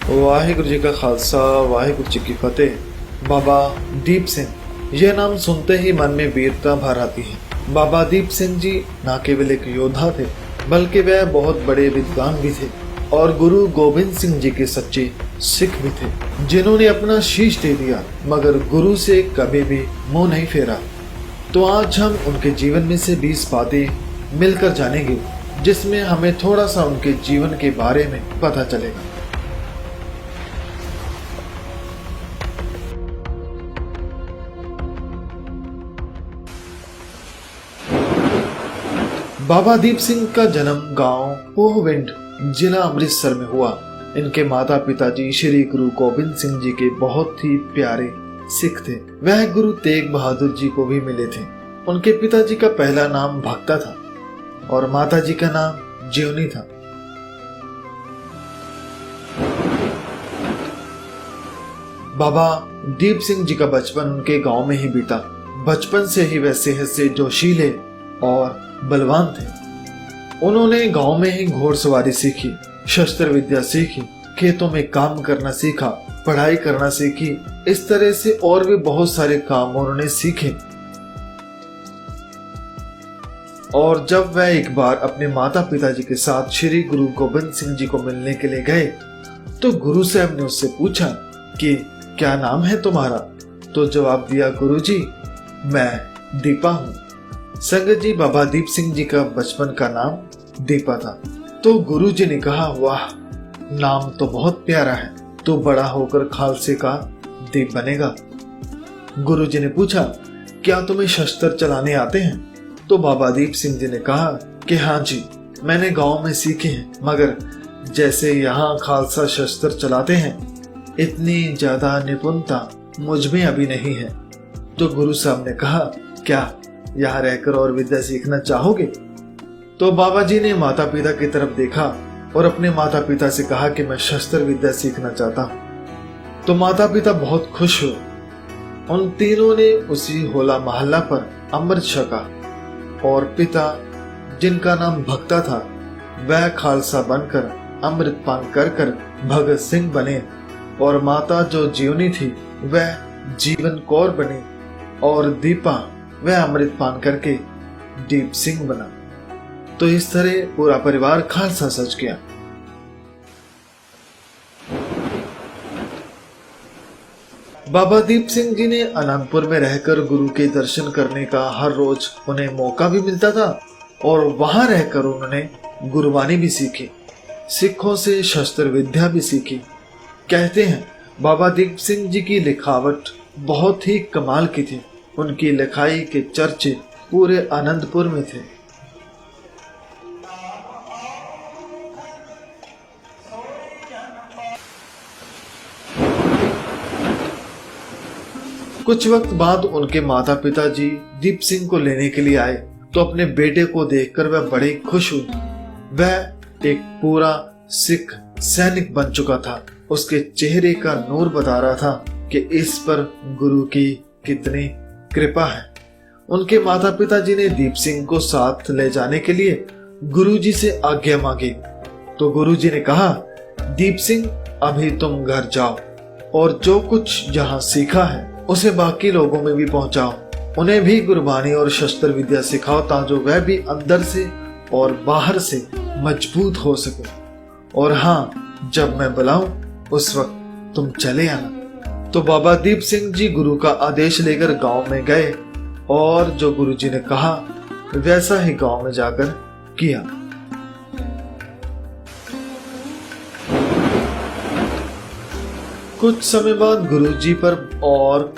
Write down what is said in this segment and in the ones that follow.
वाहिगुरु जी का खालसा, वाहिगुरु जी की फतेह। बाबा दीप सिंह, यह नाम सुनते ही मन में वीरता भर आती है। बाबा दीप सिंह जी न केवल एक योद्धा थे, बल्कि वह बहुत बड़े विद्वान भी थे और गुरु गोविंद सिंह जी के सच्चे सिख भी थे, जिन्होंने अपना शीश दे दिया मगर गुरु से कभी भी मुंह नहीं फेरा। तो आज हम उनके जीवन में से 20 बातें मिलकर जानेंगे, जिसमें हमें थोड़ा सा उनके जीवन के बारे में पता चलेगा। बाबा दीप सिंह का जन्म गांव पोहविंड, जिला अमृतसर में हुआ। इनके माता पिताजी श्री गुरु गोविंद सिंह जी के बहुत ही प्यारे सिख थे। वह गुरु तेग बहादुर जी को भी मिले थे। उनके पिताजी का पहला नाम भक्ता था और माताजी का नाम जीवनी था। बाबा दीप सिंह जी का बचपन उनके गांव में ही बीता। बचपन से ही वह सेहत से जोशीले और बलवान थे। उन्होंने गांव में ही घोड़सवारी सीखी, शस्त्र विद्या सीखी, खेतों में काम करना सीखा, पढ़ाई करना सीखी। इस तरह से और भी बहुत सारे काम उन्होंने सीखे। और जब वह एक बार अपने माता पिताजी के साथ श्री गुरु गोविंद सिंह जी को मिलने के लिए गए, तो गुरु साहब ने उससे पूछा कि क्या नाम है तुम्हारा? तो जवाब दिया, गुरुजी मैं दीपा हूँ। संगत जी, बाबा दीप सिंह जी का बचपन का नाम दीपा था। तो गुरुजी ने कहा, वाह, नाम तो बहुत प्यारा है, तो बड़ा होकर खालसे का दीप बनेगा। गुरुजी ने पूछा, क्या तुम्हें शस्त्र चलाने आते हैं? तो बाबा दीप सिंह जी ने कहा कि हाँ जी, मैंने गांव में सीखे हैं, मगर जैसे यहाँ खालसा शस्त्र चलाते हैं, इतनी ज्यादा निपुणता मुझ में अभी नहीं है। तो गुरु साहब ने कहा, क्या यहाँ रहकर और विद्या सीखना चाहोगे? तो बाबा जी ने माता पिता की तरफ देखा और अपने माता पिता से कहा कि मैं शस्त्र विद्या सीखना चाहता हूँ। तो माता पिता बहुत खुश हुए। उन तीनों ने उसी होला मोहल्ला पर अमृत छका और पिता, जिनका नाम भक्ता था, वह खालसा बनकर अमृत पान कर कर भगत सिंह बने और माता जो जीवनी थी वह जीवन कौर बनी और दीपा वह अमृत पान करके दीप सिंह बना। तो इस तरह पूरा परिवार खालसा सज गया। बाबा दीप सिंह जी ने आनंदपुर में रहकर गुरु के दर्शन करने का हर रोज उन्हें मौका भी मिलता था और वहां रहकर उन्होंने गुरबानी भी सीखी, सिखों से शस्त्र विद्या भी सीखी। कहते हैं बाबा दीप सिंह जी की लिखावट बहुत ही कमाल की थी। उनकी लिखाई के चर्चे पूरे आनंदपुर में थे। कुछ वक्त बाद उनके माता पिताजी दीप सिंह को लेने के लिए आए, तो अपने बेटे को देखकर वह बड़े खुश हुई। वह एक पूरा सिख सैनिक बन चुका था। उसके चेहरे का नूर बता रहा था कि इस पर गुरु की कितनी कृपा है। उनके माता पिताजी ने दीप सिंह को साथ ले जाने के लिए गुरुजी से आज्ञा मांगी। तो गुरुजी ने कहा, दीप सिंह, अभी तुम घर जाओ और जो कुछ यहाँ सीखा है उसे बाकी लोगों में भी पहुंचाओ। उन्हें भी गुरबानी और शस्त्र विद्या सिखाओ, ताकि वह भी अंदर से और बाहर से मजबूत हो सके। और हाँ, जब मैं बुलाऊं उस वक्त तुम चले आना। तो बाबा दीप सिंह जी गुरु का आदेश लेकर गांव में गए और जो गुरुजी ने कहा वैसा ही गांव में जाकर किया। कुछ समय बाद गुरुजी पर और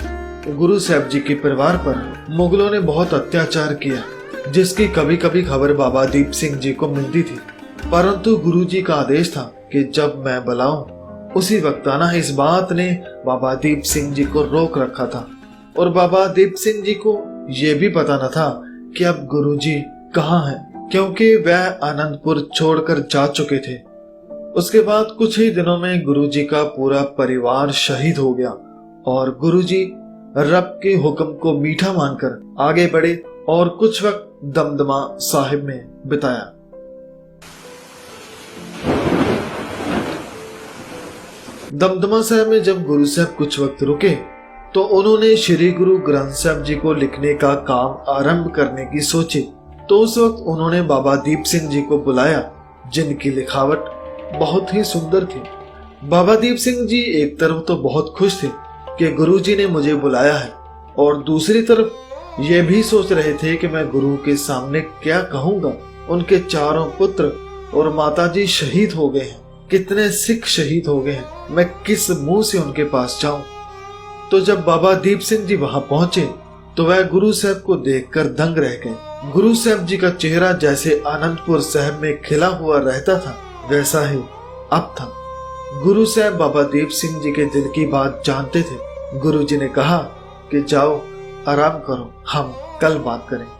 गुरु साहब जी के परिवार पर मुगलों ने बहुत अत्याचार किया, जिसकी कभी कभी खबर बाबा दीप सिंह जी को मिलती थी। परंतु गुरुजी का आदेश था कि जब मैं बुलाऊं उसी वक्त आना। इस बात ने बाबा दीप सिंह जी को रोक रखा था और बाबा दीप सिंह जी को यह भी पता न था कि अब गुरुजी कहाँ हैं, क्योंकि वह आनंदपुर छोड़कर जा चुके थे। उसके बाद कुछ ही दिनों में गुरुजी का पूरा परिवार शहीद हो गया और गुरुजी रब के हुक्म को मीठा मानकर आगे बढ़े और कुछ वक्त दमदमा साहिब में बिताया। दमदमा साहब में जब गुरु साहब कुछ वक्त रुके तो उन्होंने श्री गुरु ग्रंथ साहब जी को लिखने का काम आरंभ करने की सोची। तो उस वक्त उन्होंने बाबा दीप सिंह जी को बुलाया, जिनकी लिखावट बहुत ही सुंदर थी। बाबा दीप सिंह जी एक तरफ तो बहुत खुश थे कि गुरु जी ने मुझे बुलाया है, और दूसरी तरफ ये भी सोच रहे थे कि मैं गुरु के सामने क्या कहूँगा। उनके चारों पुत्र और माताजी शहीद हो गए हैं, कितने सिख शहीद हो गए हैं, मैं किस मुंह से उनके पास जाऊं। तो जब बाबा दीप सिंह जी वहां पहुंचे तो वह गुरु साहब को देखकर दंग रह गए। गुरु साहब जी का चेहरा जैसे आनंदपुर साहब में खिला हुआ रहता था, वैसा ही अब था। गुरु साहब बाबा दीप सिंह जी के दिल की बात जानते थे। गुरु जी ने कहा कि जाओ आराम करो, हम कल बात करेंगे।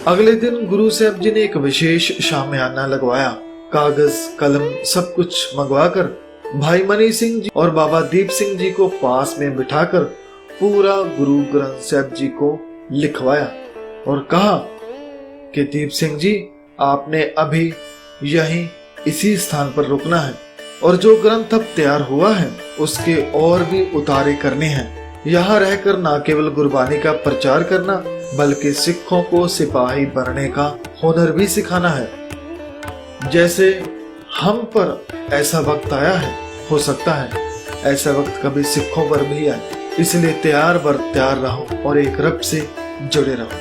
अगले दिन गुरु साहब जी ने एक विशेष शामियाना लगवाया, कागज कलम सब कुछ मंगवाकर भाई मनी सिंह जी और बाबा दीप सिंह जी को पास में बिठाकर पूरा गुरु ग्रंथ साहब जी को लिखवाया और कहा कि दीप सिंह जी, आपने अभी यहीं इसी स्थान पर रुकना है, और जो ग्रंथ अब तैयार हुआ है उसके और भी उतारे करने हैं। यहाँ रहकर न केवल गुरबानी का प्रचार करना बल्कि सिखों को सिपाही बनने का हुनर भी सिखाना है। जैसे हम पर ऐसा वक्त आया है, हो सकता है ऐसा वक्त कभी सिखों पर भी आए, इसलिए तैयार बर तैयार रहो और एक रब से जुड़े रहो।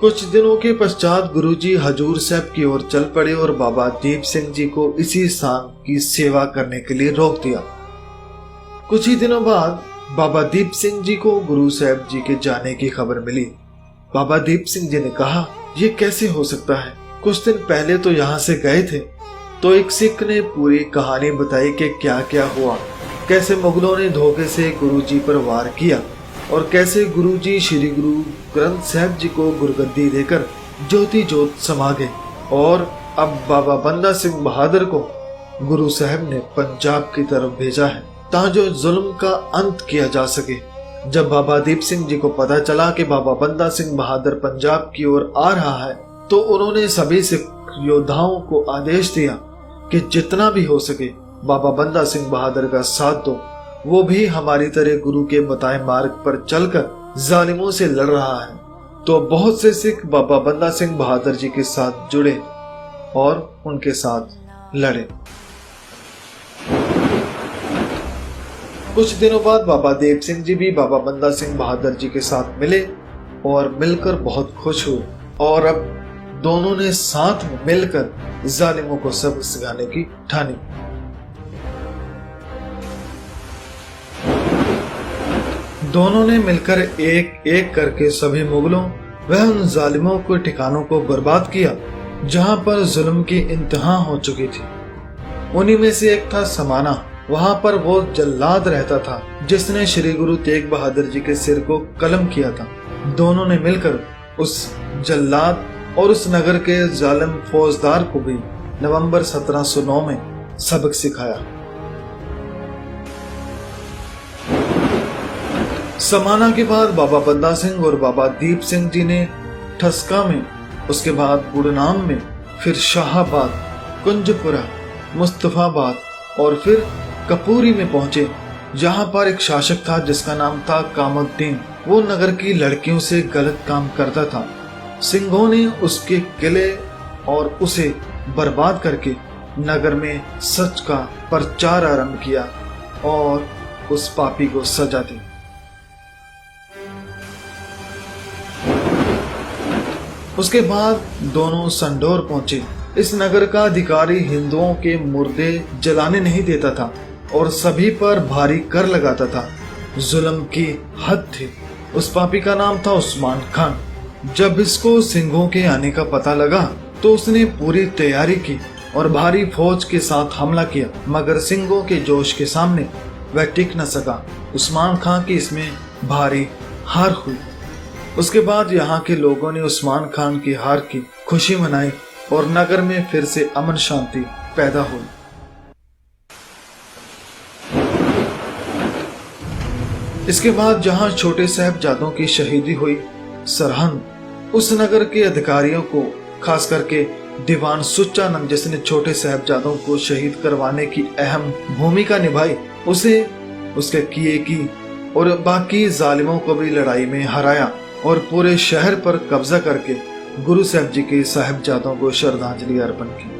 कुछ दिनों के पश्चात गुरुजी हजूर साहब की ओर चल पड़े और बाबा दीप सिंह जी को इसी स्थान की सेवा करने के लिए रोक दिया। कुछ ही दिनों बाद बाबा दीप सिंह जी को गुरु साहब जी के जाने की खबर मिली। बाबा दीप सिंह जी ने कहा, ये कैसे हो सकता है? कुछ दिन पहले तो यहाँ से गए थे। तो एक सिख ने पूरी कहानी बताई कि क्या क्या हुआ, कैसे मुगलों ने धोखे से गुरु जी पर वार किया और कैसे गुरु जी श्री गुरु ग्रंथ साहब जी को गुरगद्दी देकर ज्योति ज्योत समा गए, और अब बाबा बंदा सिंह बहादुर को गुरु साहब ने पंजाब की तरफ भेजा है ताकि जुल्म का अंत किया जा सके। जब बाबा दीप सिंह जी को पता चला कि बाबा बंदा सिंह बहादुर पंजाब की ओर आ रहा है तो उन्होंने सभी सिख योद्धाओं को आदेश दिया कि जितना भी हो सके बाबा बंदा सिंह बहादुर का साथ दो। वो भी हमारी तरह गुरु के बताए मार्ग पर चलकर जालिमों से लड़ रहा है। तो बहुत से सिख बाबा बंदा सिंह बहादुर जी के साथ जुड़े और उनके साथ लड़े। कुछ दिनों बाद बाबा देव सिंह जी भी बाबा बंदा सिंह बहादुर जी के साथ मिले और मिलकर बहुत खुश हुए, और अब दोनों ने साथ में मिलकर जालिमों को सबक सिखाने की ठानी। दोनों ने मिलकर एक एक करके सभी मुगलों व उन जालिमों के ठिकानों को बर्बाद किया जहां पर जुल्म की इंतहा हो चुकी थी। उन्हीं में से एक था समाना। वहां पर वो जल्लाद रहता था जिसने श्री गुरु तेग बहादुर जी के सिर को कलम किया था। दोनों ने मिलकर उस जल्लाद और उस नगर के जालिम फौजदार को भी नवंबर 1709 में सबक सिखाया। समाना के बाद बाबा बंदा सिंह और बाबा दीप सिंह जी ने ठस्का में, उसके बाद गुड़नाम में, फिर शाहाबाद, कुंजपुरा, मुस्तफाबाद और फिर कपूरी में पहुंचे, जहां पर एक शासक था जिसका नाम था कामुद्दीन। वो नगर की लड़कियों से गलत काम करता था। सिंघों ने उसके किले और उसे बर्बाद करके नगर में सच का प्रचार आरंभ किया और उस पापी को सजा दी। उसके बाद दोनों संडोर पहुंचे। इस नगर का अधिकारी हिंदुओं के मुर्दे जलाने नहीं देता था और सभी पर भारी कर लगाता था। जुल्म की हद थी। उस पापी का नाम था उस्मान खान। जब इसको सिंघों के आने का पता लगा तो उसने पूरी तैयारी की और भारी फौज के साथ हमला किया, मगर सिंघों के जोश के सामने वह टिक न सका। उस्मान खान की इसमें भारी हार हुई। उसके बाद यहाँ के लोगों ने उस्मान खान की हार की खुशी मनाई और नगर में फिर से अमन शांति पैदा हुई। इसके बाद जहां छोटे साहिबजादों की शहीदी हुई, सरहंद उस नगर के अधिकारियों को, खास करके दीवान सुच्चानंद जिसने छोटे साहिबजादों को शहीद करवाने की अहम भूमिका निभाई, उसे उसके किए की और बाकी जालिमों को भी लड़ाई में हराया और पूरे शहर पर कब्जा करके गुरु साहब जी के साहिबजादों को श्रद्धांजलि अर्पण की।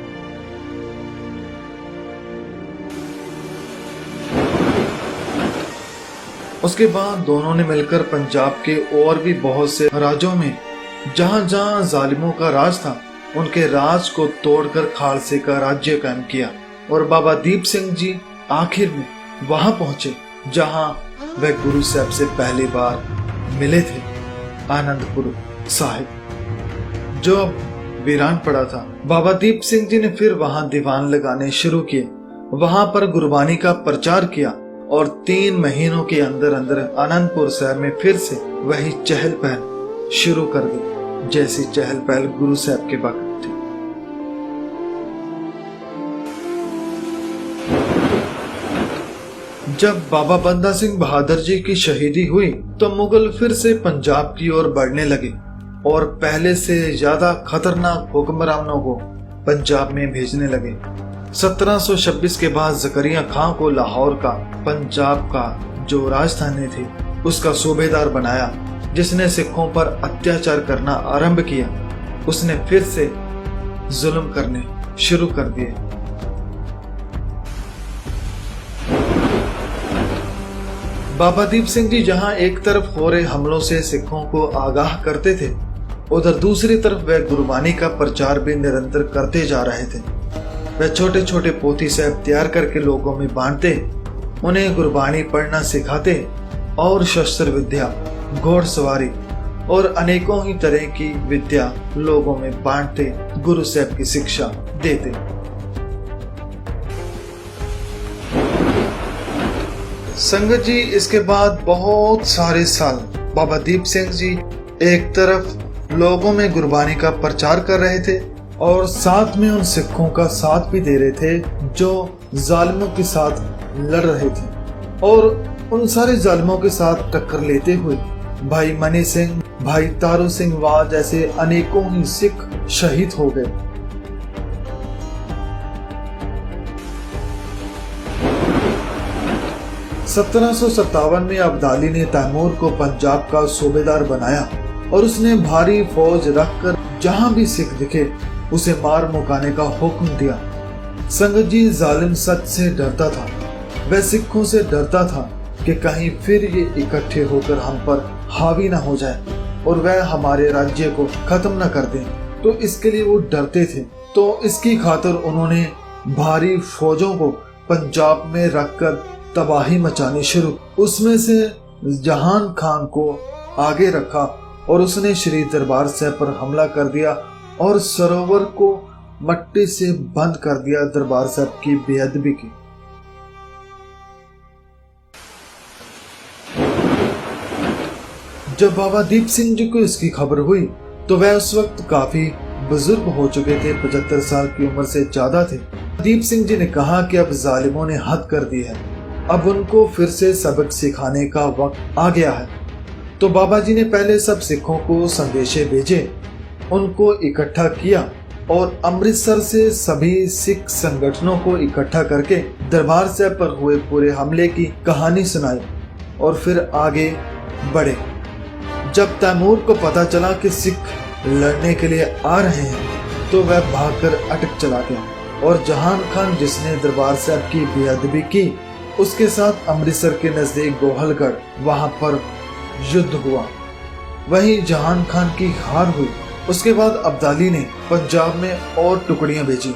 उसके बाद दोनों ने मिलकर पंजाब के और भी बहुत से राज्यों में जहां जहां जालिमों का राज था, उनके राज को तोड़कर खालसे का राज्य कायम किया। और बाबा दीप सिंह जी आखिर में वहां पहुंचे जहां वह गुरु साहब से पहली बार मिले थे, आनंदपुर साहिब जो अब वीरान पड़ा था। बाबा दीप सिंह जी ने फिर वहां दीवान लगाने शुरू किए, वहां पर गुरबानी का प्रचार किया और 3 महीनों के अंदर अंदर आनंदपुर साहब में फिर से वही चहल पहल शुरू कर दी जैसी चहल पहल गुरु साहब के वक्त थी। जब बाबा बंदा सिंह बहादुर जी की शहीदी हुई तो मुगल फिर से पंजाब की ओर बढ़ने लगे और पहले से ज्यादा खतरनाक हुक्मरानों को पंजाब में भेजने लगे। 1726 के बाद जकरिया खां को लाहौर का, पंजाब का जो राजधानी थी, उसका सूबेदार बनाया, जिसने सिखों पर अत्याचार करना आरंभ किया। उसने फिर से जुल्म करने शुरू कर दिए। बाबा दीप सिंह जी जहां एक तरफ हो रहे हमलों से सिखों को आगाह करते थे, उधर दूसरी तरफ वह गुरबानी का प्रचार भी निरंतर करते जा रहे थे। वह छोटे छोटे पोथी साहब तैयार करके लोगों में बांटते, उन्हें गुरबानी पढ़ना सिखाते और शस्त्र विद्या, घोड़सवारी और अनेकों ही तरह की विद्या लोगों में बांटते, गुरु साहब की शिक्षा देते। संगत जी, इसके बाद बहुत सारे साल बाबा दीप सिंह जी एक तरफ लोगों में गुरबानी का प्रचार कर रहे थे और साथ में उन सिखों का साथ भी दे रहे थे जो जालिमों के साथ लड़ रहे थे। और उन सारे जालिमों के साथ टक्कर लेते हुए भाई मनी सिंह, भाई तारू सिंह वाह जैसे अनेकों ही सिख शहीद हो गए। सत्रह में अब्दाली ने तैमूर को पंजाब का सूबेदार बनाया और उसने भारी फौज रखकर जहां भी सिख दिखे उसे मार मुकाने का हुक्म दिया। संगत जी, जालिम सच से डरता था, वह सिखों से डरता था कि कहीं फिर ये इकट्ठे होकर हम पर हावी न हो जाए और वह हमारे राज्य को खत्म न कर दें। तो इसके लिए वो डरते थे। तो इसकी खातिर उन्होंने भारी फौजों को पंजाब में रखकर तबाही मचानी शुरू। उसमें से जहान खान को आगे रखा और उसने श्री दरबार साहब पर हमला कर दिया और सरोवर को मट्टी से बंद कर दिया, दरबार साहब की बेअदबी की। जब बाबा दीप सिंह जी को इसकी खबर हुई तो वह उस वक्त काफी बुजुर्ग हो चुके थे, 75 साल की उम्र से ज्यादा थे। दीप सिंह जी ने कहा कि अब जालिमों ने हद कर दी है, अब उनको फिर से सबक सिखाने का वक्त आ गया है। तो बाबा जी ने पहले सब सिखों को संदेशे भेजे, उनको इकट्ठा किया और अमृतसर से सभी सिख संगठनों को इकट्ठा करके दरबार साहब पर हुए पूरे हमले की कहानी सुनाई और फिर आगे बढ़े। जब तैमूर को पता चला कि सिख लड़ने के लिए आ रहे हैं तो वह भागकर अटक चला गया और जहान खान जिसने दरबार साहब की बेअदबी की उसके साथ अमृतसर के नजदीक गोहलगढ़, वहां पर युद्ध हुआ। वहीं जहान खान की हार हुई। उसके बाद अब्दाली ने पंजाब में और टुकड़ियां भेजी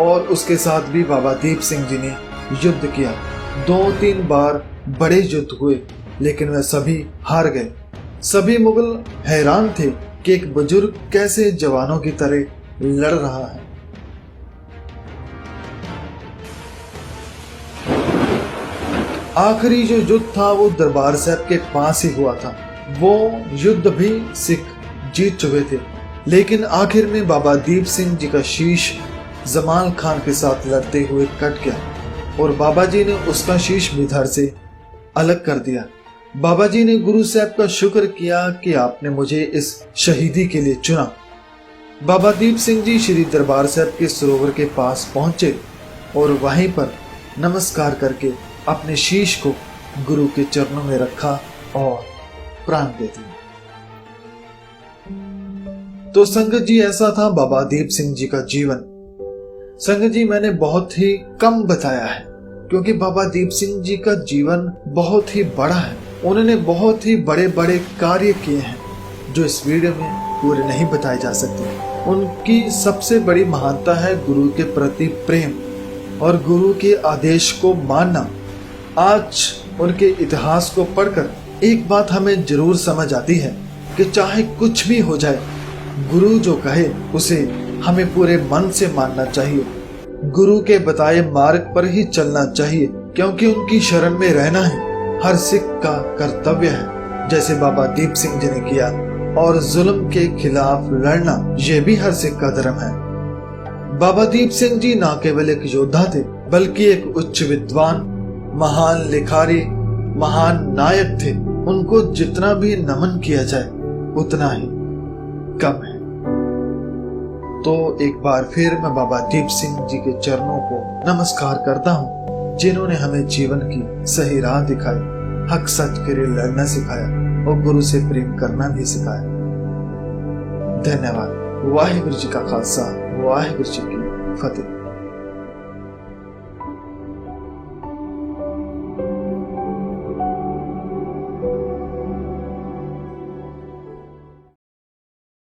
और उसके साथ भी बाबा दीप सिंह जी ने युद्ध किया। 2-3 बार बड़े युद्ध हुए लेकिन वह सभी हार गए। सभी मुगल हैरान थे कि एक बुजुर्ग कैसे जवानों की तरह लड़ रहा है। आखिरी जो युद्ध था वो दरबार साहब के पास ही हुआ था। वो युद्ध भी सिख जीत चुके थे, लेकिन आखिर में बाबा दीप सिंह जी का शीश जमाल खान के साथ लड़ते हुए कट गया और बाबा जी ने उसका शीश भी धड़ से अलग कर दिया। बाबा जी ने गुरु साहब का शुक्र किया कि आपने मुझे इस शहीदी के लिए चुना। बाबा दीप सिंह जी श्री दरबार साहब के सरोवर के पास पहुंचे और वहीं पर नमस्कार करके अपने शीश को गुरु के चरणों में रखा और प्राण दे दिए। तो संगत जी, ऐसा था बाबा दीप सिंह जी का जीवन। संगत जी, मैंने बहुत ही कम बताया है क्योंकि बाबा दीप सिंह जी का जीवन बहुत ही बड़ा है। उन्होंने बहुत ही बड़े बड़े कार्य किए हैं जो इस वीडियो में पूरे नहीं बताए जा सकते। उनकी सबसे बड़ी महानता है गुरु के प्रति प्रेम और गुरु के आदेश को मानना। आज उनके इतिहास को पढ़कर एक बात हमें जरूर समझ आती है कि चाहे कुछ भी हो जाए, गुरु जो कहे उसे हमें पूरे मन से मानना चाहिए। गुरु के बताए मार्ग पर ही चलना चाहिए क्योंकि उनकी शरण में रहना ही हर सिख का कर्तव्य है, जैसे बाबा दीप सिंह जी ने किया। और जुल्म के खिलाफ लड़ना ये भी हर सिख का धर्म है। बाबा दीप सिंह जी न केवल एक योद्धा थे बल्कि एक उच्च विद्वान, महान लिखारी, महान नायक थे। उनको जितना भी नमन किया जाए उतना ही कम है। तो एक बार फिर मैं बाबा दीप सिंह जी के चरणों को नमस्कार करता हूँ, जिन्होंने हमें जीवन की सही राह दिखाई, हक सच के लिए लड़ना सिखाया और गुरु से प्रेम करना भी सिखाया। धन्यवाद। वाहिगुरु जी का खालसा, वाहिगुरु जी की फतेह।